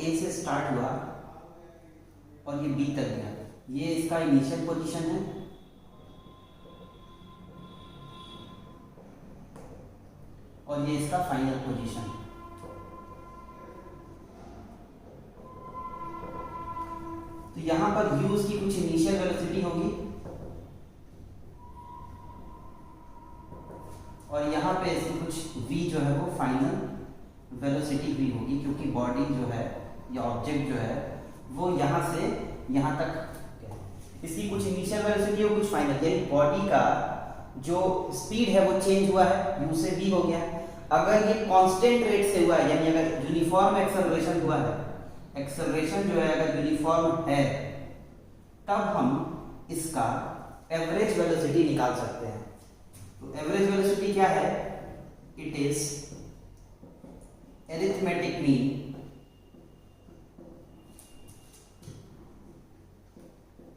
ए से स्टार्ट हुआ और ये बी तक गया, ये इसका इनिशियल पोजीशन है और ये इसका फाइनल पोजीशन है। तो यहां पर u उसकी कुछ इनिशियल वेलोसिटी होगी और यहाँ पे इसकी कुछ v जो है वो फाइनल वेलोसिटी भी होगी, क्योंकि बॉडी जो है या ऑब्जेक्ट जो है वो यहाँ से यहाँ तक इसकी कुछ इनिशियल वेलोसिटी और कुछ फाइनल, यानी बॉडी का जो स्पीड है वो चेंज हुआ है, u से v हो गया। अगर ये कांस्टेंट रेट से हुआ है, यानी अगर यूनिफॉर्म एक्सेलरेशन हुआ है, एक्सेलरेशन जो है अगर यूनिफॉर्म है, तब हम इसका एवरेज वेलोसिटी निकाल सकते हैं। तो एवरेज वेलोसिटी क्या है? It is arithmetic mean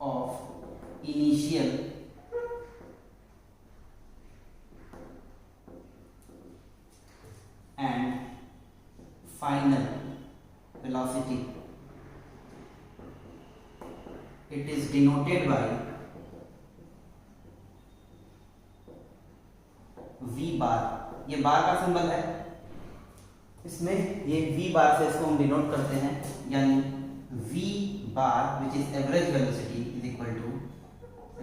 of initial and final velocity. It is denoted by V bar. ये बार का सिंबल है, इसमें ये V बार से इसको हम डिनोट करते हैं, यानी V bar which is average velocity is equal to,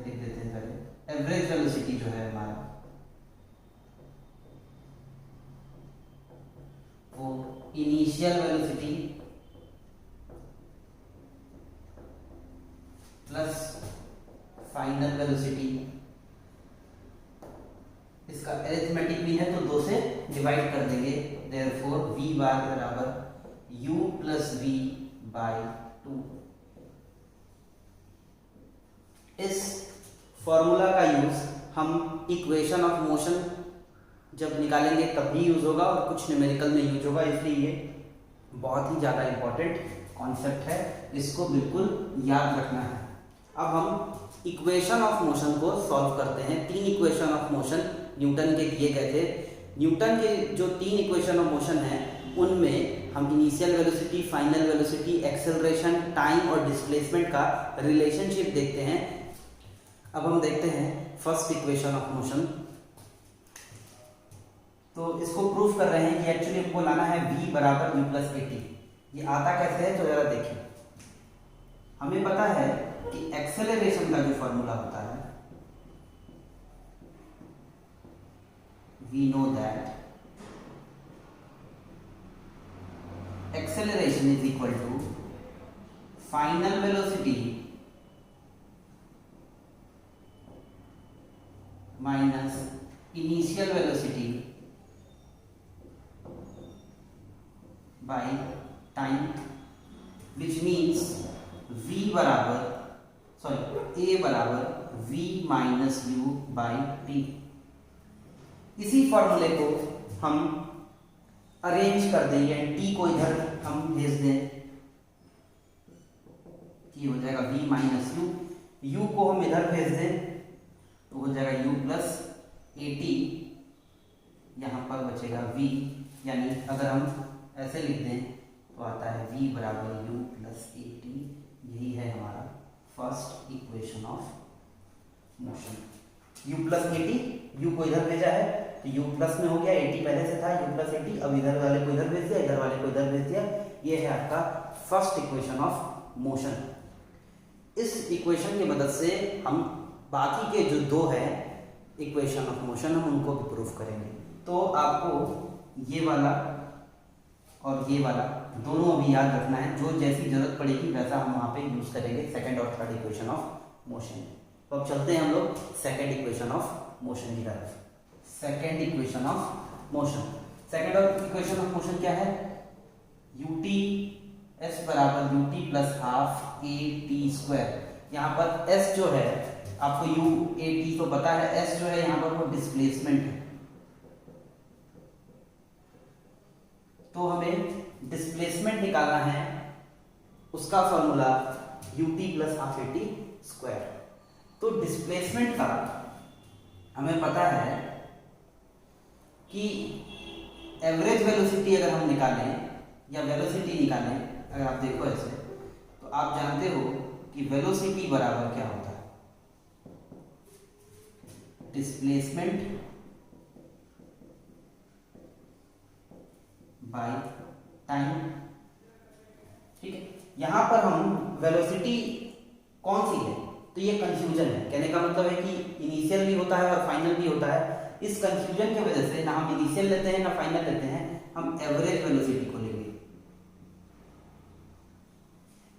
लिख देते हैं पहले, एवरेज वेलोसिटी जो है हमारा वो initial velocity plus final velocity, इसका अरिथमेटिक मीन है तो 2 से डिवाइड कर देंगे, देयरफॉर v बार बराबर u प्लस v बाई 2। इस फॉर्मूला का यूज हम इक्वेशन ऑफ मोशन जब निकालेंगे तब भी यूज होगा और कुछ न्यूमेरिकल में यूज होगा, इसलिए ये बहुत ही ज़्यादा इंपॉर्टेंट कॉन्सेप्ट है, इसको बिल्कुल याद रखना है। अब हम इक्वेशन ऑफ मोशन को सॉल्व करते हैं। 3 इक्वेशन ऑफ मोशन न्यूटन के दिए गए थे। न्यूटन के जो 3 इक्वेशन ऑफ मोशन हैं उनमें हम initial velocity, final velocity, acceleration, time और डिस्प्लेसमेंट का रिलेशनशिप देखते हैं। अब हम देखते हैं फर्स्ट इक्वेशन ऑफ मोशन। तो इसको प्रूफ कर रहे हैं कि एक्चुअली हमको लाना है v बराबर u प्लस ए टी। ये आता कैसे है तो जरा देखिए। हमें पता है कि एक्सेलरेशन का जो फॉर्मूला होता है, we know that acceleration is equal to final velocity minus initial velocity by time, which means v बराबर a बराबर v minus u by t. इसी फॉर्मूले को हम अरेंज कर देंगे, t को इधर हम भेज दें, ये हो जाएगा v माइनस यू, u को हम इधर भेज दें तो हो जाएगा u प्लस ए टी, यहाँ पर बचेगा v, यानी अगर हम ऐसे लिख दें तो आता है v बराबर u प्लस ए टी। यही है हमारा first equation of motion. u plus A T, u को इधर भेजा है तो u प्लस में हो गया, ए टी पहले से था, u प्लस ए टी, अब इधर वाले को इधर भेज दिया, इधर वाले को इधर भेज दिया। ये है आपका फर्स्ट इक्वेशन ऑफ मोशन। इस इक्वेशन की मदद से हम बाकी के जो 2 है इक्वेशन ऑफ मोशन हम उनको भी प्रूफ करेंगे। तो आपको ये वाला और ये वाला दोनों अभी याद रखना है, जो जैसी जरूरत पड़ेगी वैसा हम वहाँ पे यूज करेंगे सेकंड और थर्ड इक्वेशन ऑफ मोशन। तो अब चलते हैं हम लोग सेकंड इक्वेशन ऑफ मोशन की तरफ। Second equation of motion, second equation of motion क्या है? ut s बराबर ut plus half A T square. यहाँ पर s जो है आपको u a t तो पता है, s जो है यहाँ पर वो डिस्प्लेसमेंट है, तो हमें डिस्प्लेसमेंट निकालना है, उसका formula ut plus half A T square. तो डिस्प्लेसमेंट का हमें पता है कि एवरेज वेलोसिटी अगर हम निकालें या वेलोसिटी निकालें अगर आप देखो ऐसे तो आप जानते हो कि वेलोसिटी बराबर क्या होता है, डिस्प्लेसमेंट बाय टाइम। ठीक है, यहां पर हम वेलोसिटी कौन सी है, तो ये कंफ्यूजन है। कहने का मतलब है कि इनिशियल भी होता है और फाइनल भी होता है। इस कंफ्यूजन की वजह से ना हम इनिशियल लेते हैं ना फाइनल लेते हैं, हम एवरेज वेलोसिटी को लेंगे।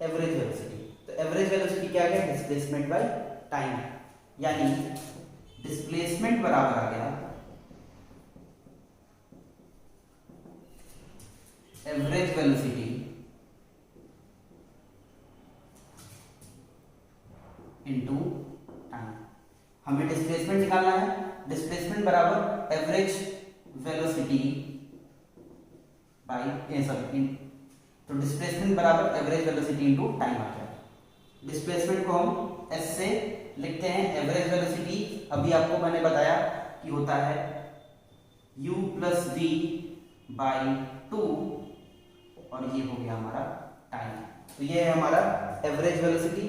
एवरेज वेलोसिटी, तो एवरेज वेलोसिटी क्या है, डिस्प्लेसमेंट बाय टाइम, यानी डिस्प्लेसमेंट बराबर आ गया एवरेज वेलोसिटी इनटू टाइम। हमें डिस्प्लेसमेंट निकालना है, डिस्प्लेसमेंट बराबर एवरेज वेलोसिटी बाय तो डिस्प्लेसमेंट बराबर एवरेज वेलोसिटी इनटू टाइम आ जाएगा। डिस्प्लेसमेंट को हम एस से लिखते हैं, एवरेज वेलोसिटी अभी आपको मैंने बताया कि होता है u प्लस वी बाई 2 और ये हो गया हमारा टाइम। तो ये है हमारा एवरेज वेलोसिटी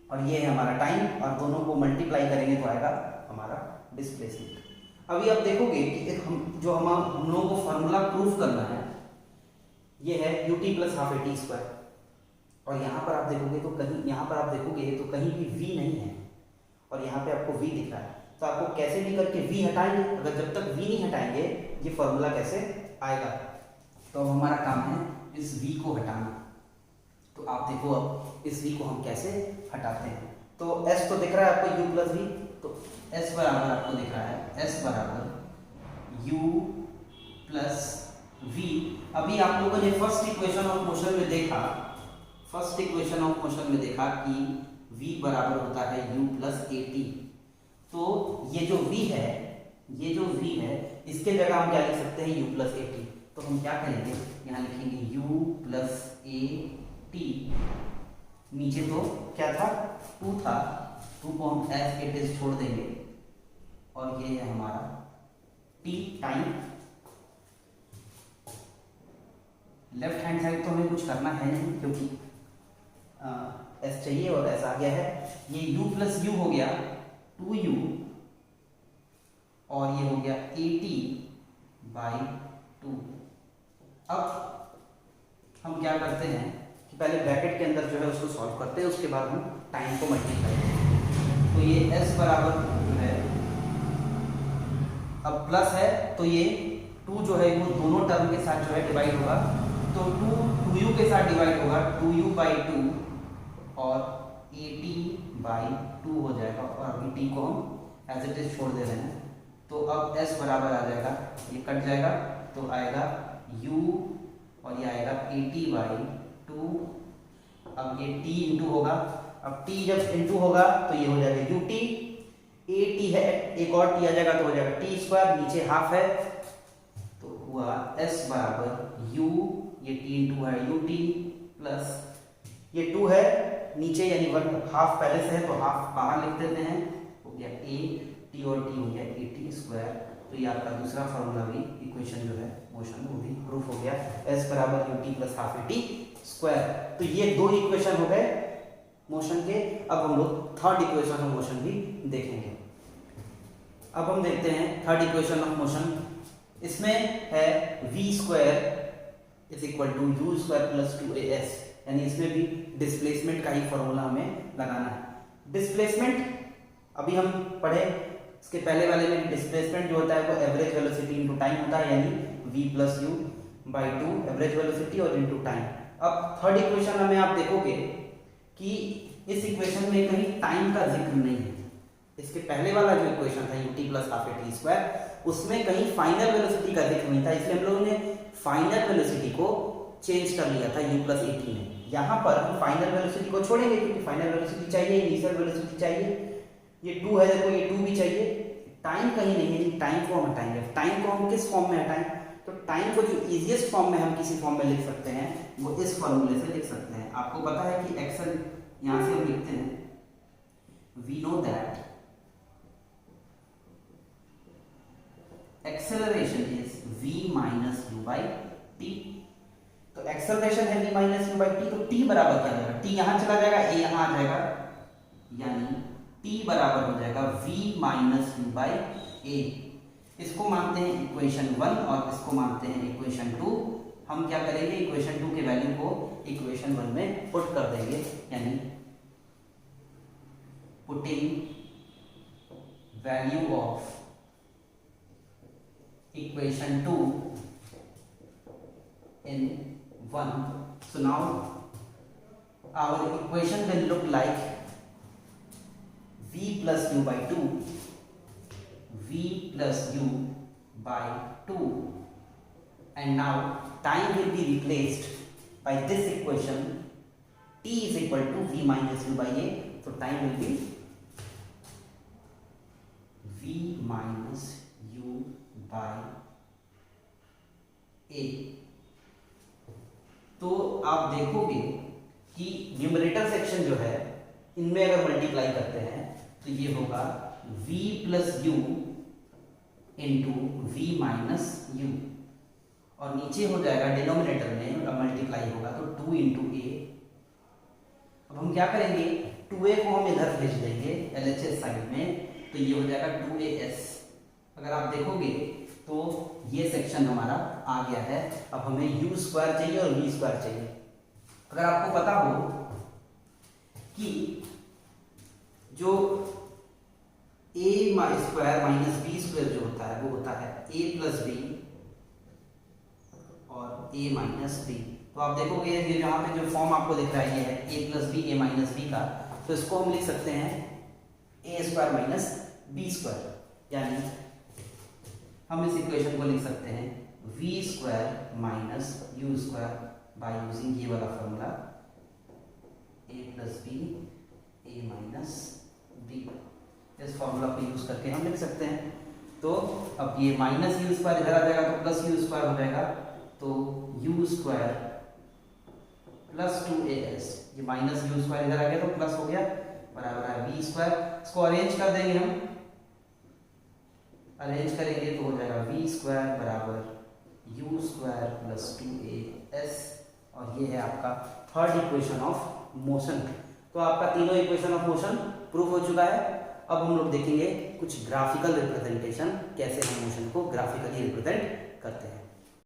और ये है हमारा टाइम, और दोनों को मल्टीप्लाई करेंगे तो आएगा हमारा डिस्प्लेसमेंट। अभी आप देखोगे कि हम लोगों को फॉर्मूला प्रूफ करना है, ये है ut plus half A T square, और यहाँ पर आप देखोगे तो कहीं भी v नहीं है और यहाँ पे आपको v दिख रहा है। तो आपको कैसे भी करके v हटाएंगे, अगर जब तक v नहीं हटाएंगे ये फॉर्मूला कैसे आएगा। तो अब हमारा काम है इस v को हटाना। तो आप देखो अब इस v को हम कैसे हटाते हैं। तो s तो दिख रहा है आपको u प्लस वी, तो s बराबर आपको दिख रहा है s बराबर u प्लस वी। अभी आप लोगों ने फर्स्ट इक्वेशन ऑफ मोशन में देखा कि v बराबर होता है u प्लस ए टी। तो ये जो v है इसके जगह हम क्या लिख सकते हैं, u प्लस ए टी। तो हम क्या करेंगे, यहाँ लिखेंगे u प्लस ए टी, नीचे तो क्या था 2 था, 2 को हम एज इट इज छोड़ देंगे और ये है हमारा t time. Left hand side तो हमें कुछ करना है नहीं क्योंकि एस चाहिए और एस आ गया है। ये u प्लस यू हो गया 2u और ये हो गया ए टी बाई 2। अब हम क्या करते हैं कि पहले ब्रैकेट के अंदर जो है उसको सॉल्व करते हैं, उसके बाद हम टाइम को मल्टीप्लाई करते हैं। तो ये s बराबर है, अब प्लस है तो ये 2 जो है वो दोनों टर्म के साथ जो है डिवाइड होगा, तो 2u के साथ डिवाइड होगा 2u बाई 2 और ए टी बाई 2 हो जाएगा, और अभी t को हम एज इट इज छोड़ दे रहे हैं। तो अब s बराबर आ जाएगा, ये कट जाएगा तो आएगा u और ये आएगा ए टी बाई 2। अब ये t इंटू होगा, अब t जब इंटू होगा तो ये हो जाएगा ut, ए टी है एक और t आ जाएगा तो हो जाएगा टी स्क्वायर, नीचे हाफ है तो हुआ s बराबर u, ये t इंटू है ut प्लस ये 2 है नीचे, यानी 1 हाफ पहले से है तो हाफ बाहर लिख देते हैं, हो गया a t और t हो गया ए टी स्क्वायर। तो ये आपका दूसरा फॉर्मूला भी इक्वेशन जो है मोशन वो भी प्रूफ हो गया, s बराबर u t plus half A T square. तो ये 2 इक्वेशन हो गए मोशन के। अब हम लोग थर्ड इक्वेशन ऑफ मोशन भी देखेंगे। अब हम देखते हैं थर्ड इक्वेशन ऑफ मोशन। इसमें है v square is equal to u square plus 2as, यानी इसमें भी डिस्प्लेसमेंट का ही फॉर्मूला हमें लगाना है। डिस्प्लेसमेंट अभी हम पढ़े, इसके पहले वाले में डिस्प्लेसमेंट जो होता है वो एवरेज वेलोसिटी इनटू टाइम होता है, यानी v plus you by 2 average velocity और इनटू टाइम। अब थर्ड इक्वेशन में आप देखोगे कि इस इक्वेशन में कहीं टाइम का जिक्र नहीं है। इसके पहले वाला जो इक्वेशन था ut plus half A T square, उसमें कहीं फाइनल वेलोसिटी का जिक्र नहीं था, इसलिए हम लोगों ने फाइनल वेलोसिटी को चेंज कर लिया था u प्लस ए टी में। यहाँ पर हम फाइनल वेलोसिटी को छोड़ेंगे क्योंकि फाइनल वेलोसिटी चाहिए, इनिशियल वेलोसिटी चाहिए, ये 2 है देखो ये 2 भी चाहिए, टाइम कहीं नहीं है, टाइम को हम हटाएंगे। टाइम को हम किस फॉर्म में हटाएं, तो टाइम को जो इजीएस्ट फॉर्म में हम किसी फॉर्म में लिख सकते हैं वो इस फॉर्मूले से लिख सकते हैं। आपको पता है कि एक्सल यहां से हम लिखते हैं, we know that acceleration is v minus u by t. तो एक्सेलरेशन है v minus u by t, तो t बराबर क्या जाएगा, t यहाँ चला जाएगा, a यहाँ आ जाएगा, यानी t बराबर हो जाएगा v माइनस यू बाई ए। इसको मानते हैं इक्वेशन 1 और इसको मानते हैं इक्वेशन 2। हम क्या करेंगे, इक्वेशन 2 के वैल्यू को इक्वेशन 1 में पुट कर देंगे, यानी putting value of equation 2 in 1. So now our equation will look like v plus u by 2, v plus u by 2, and now time will be replaced by this equation, t is equal to v minus u by a. So time will be v minus u by a। तो आप देखोगे कि numerator section जो है इनमें अगर multiply करते हैं तो ये होगा v plus u into v minus u, और नीचे हो जाएगा डिनोमिनेटर में मल्टीप्लाई होगा तो 2 इंटू ए। अब हम क्या करेंगे, 2a को हम इधर भेज देंगे LHS साइड में, तो ये हो जाएगा 2as। अगर आप देखोगे तो ये सेक्शन हमारा आ गया है। अब हमें u स्क्वायर चाहिए और v स्क्वायर चाहिए। अगर आपको पता हो कि जो a square minus b square जो होता है वो होता है a प्लस b और a माइनस b, तो आप देखोगे ये यहाँ पे जो फॉर्म आपको दिख रहा है ये है a plus b a minus b का, तो इसको हम लिख सकते हैं a square minus b square, यानी हम इस इक्वेशन को लिख सकते हैं v square minus u square by using ये वाला formula a plus b a minus b. इस फॉर्मूला को यूज करके हम लिख सकते हैं। तो अब ये माइनस यू स्क्वायर इधर आ जाएगा तो प्लस यू स्क्वायर हो जाएगा, तो यू स्क्वायर प्लस 2as, ये माइनस यू स्क्वायर इधर आ गया तो प्लस हो गया, बराबर है v स्क्वायर। इसको अरेंज कर देंगे, हम अरेंज करेंगे तो हो जाएगा v स्क्वायर बराबर यू स्क्वायर प्लस 2as, और ये है आपका थर्ड इक्वेशन ऑफ मोशन। तो आपका तीनों इक्वेशन ऑफ मोशन प्रूव हो चुका है। अब हम लोग देखेंगे कुछ ग्राफिकल रिप्रेजेंटेशन, कैसे हम मोशन को ग्राफिकली रिप्रेजेंट करते हैं।